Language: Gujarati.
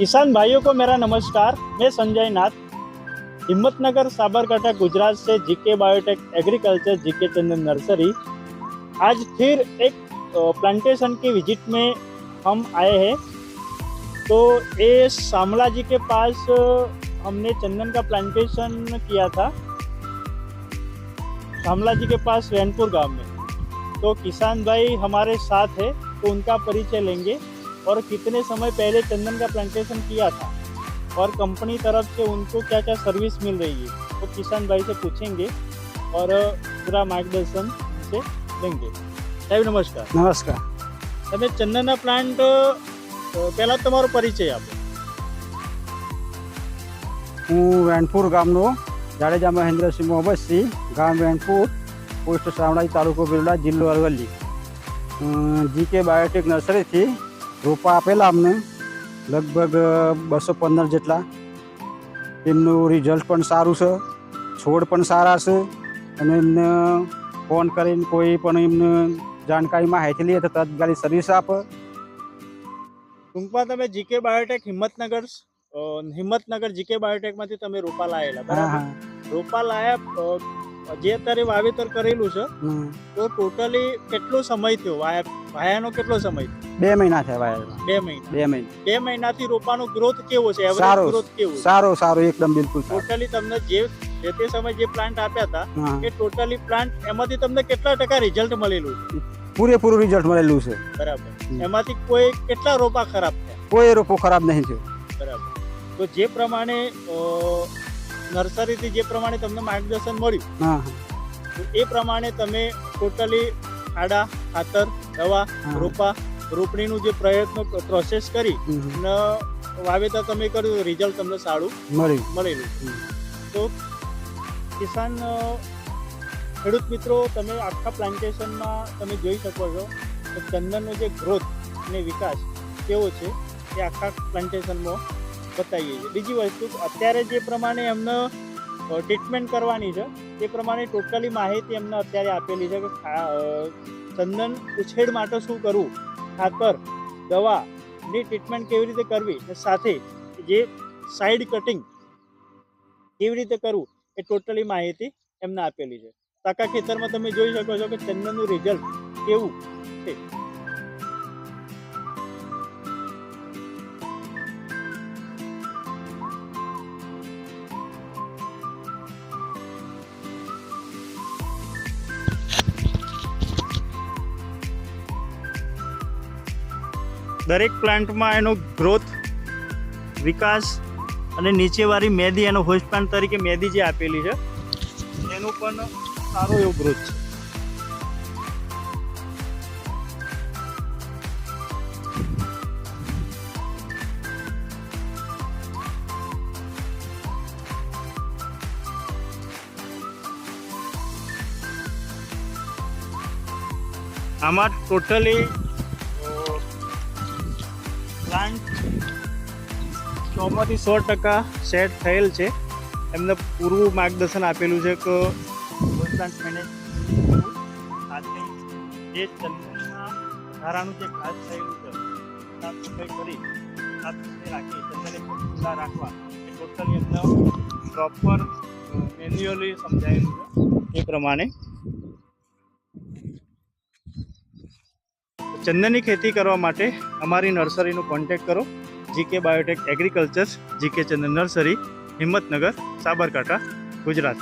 किसान भाइयों को मेरा नमस्कार। मैं संजय नाथ, हिम्मतनगर साबरकांठा गुजरात से जीके बायोटेक एग्रीकल्चर जीके चंदन नर्सरी। आज फिर एक प्लांटेशन की विजिट में हम आए हैं। तो ये शामला जी के पास हमने चंदन का प्लांटेशन किया था, शामला जी के पास वैनपुर गांव में। तो किसान भाई हमारे साथ है, तो उनका परिचय लेंगे और कितने समय पहले चंदन का प्लांटेशन किया था और कंपनी तरफ से उनको क्या क्या सर्विस मिल रही है, तो किसान भाई से पूछेंगे और पूरा मार्गदर्शन उनसे लेंगे। साहेब नमस्कार। नमस्कार। તમે ચંદનના પ્લાન્ટ પહેલા તમારો પરિચય આપો। હું વેનપુર ગામનો જાડેજા મહેન્દ્રસિંહ મોહમ્મદસિંહ, ગામ વેનપુર, પોસ્ટ શામળાઈ, તાલુકો બિરડા, જિલ્લો અરવલ્લી। જીકે બાયોટેક નર્સરીથી રોપા આપેલા અમને લગભગ 215 જેટલા। એમનું રિઝલ્ટ પણ સારું છે, છોડ પણ સારા છે અને એમને ફોન કરીને કોઈ પણ એમને જાણકારી માહિતી લઈએ તો તાત્કાલિક સર્વિસ આપે। ટૂંકમાં તમે જીકે બાયોટેક હિંમતનગર જીકે બાયોટેકમાંથી તમે રોપા લાયેલા, બરાબર? રોપા લાયા જે અત્યારે વાવેતર કરેલું છે, તો ટોટલી કેટલો સમય થયો વાયાનો? કેટલો સમય? 2 મહિના થયા વાયા। 2 મહિના। 2 મહિના। 2 મહિનાથી રોપાનો ગ્રોથ કેવો છે? એવરેજ ગ્રોથ કેવો? સારો એકદમ બિલકુલ। ટોટલી તમને જે તે સમય જે પ્લાન્ટ આપ્યા હતા એ ટોટલી પ્લાન્ટ એમાંથી તમને કેટલા ટકા રિઝલ્ટ મળેલું છે? પૂરેપૂરું રિઝલ્ટ મળેલું છે, બરાબર। એમાંથી કોઈ કેટલા રોપા ખરાબ થયા? કોઈ રોપો ખરાબ નહીં થયો, બરાબર। તો જે પ્રમાણે નર્સરીથી જે પ્રમાણે તમને માર્ગદર્શન મળ્યું, તો એ પ્રમાણે તમે ટોટલી ખાડા, ખાતર, દવા, રોપણીનું જે પ્રોસેસ કરી અને વાવેતર તમે કર્યું, રિઝલ્ટ તમને સારું મળેલું। તો કિસાન ખેડૂત મિત્રો, તમે આખા પ્લાન્ટેશનમાં તમે જોઈ શકો છો કે ચંદનનો જે ગ્રોથ અને વિકાસ કેવો છે એ આખા પ્લાન્ટેશનમાં બતાવીએ છીએ। બીજી વસ્તુ, અત્યારે જે પ્રમાણે એમને ટ્રીટમેન્ટ કરવાની છે તે પ્રમાણે ટોટલી માહિતી એમને અત્યારે આપેલી છે કે ચંદન ઉછેર માટે શું કરવું, ખાતર, દવાની ટ્રીટમેન્ટ કેવી રીતે કરવી, અને સાથે જે સાઈડ કટિંગ કેવી રીતે કરવું એ ટોટલી માહિતી એમને આપેલી છે। આખા ખેતરમાં તમે જોઈ શકો છો કે ચંદનનું રિઝલ્ટ કેવું છે। દરેક પ્લાન્ટમાં એનો ગ્રોથ, વિકાસ અને નીચેવાળી મેદી, એનો હોસ્ટ પ્લાન્ટ તરીકે મેદી જે આપેલી છે એનું પણ સારો એવો ગ્રોથ છે। આમાં ટોટલી પ્લાન્ટ 100% સેટ થયેલ છે। એમને પૂરું માર્ગદર્શન આપેલું છે કે પ્લાન્ટ મેનેજ સાથે જે ચંદનના વધારાનું જે ઘાસ થયેલું છે સાફ સફાઈ કરી, સાફ સફાઈ રાખી, ચંદનને ખુલ્લા રાખવા, એ ટોટલી એમને પ્રોપર મેન્યુઅલી સમજાયેલું છે। એ પ્રમાણે ચંદનની ખેતી કરવા માટે અમારી નર્સરીનો કોન્ટેક્ટ કરો। જીકે બાયોટેક એગ્રીકલ્ચર, જીકે ચંદન નર્સરી, હિંમતનગર, સાબરકાંઠા, ગુજરાત।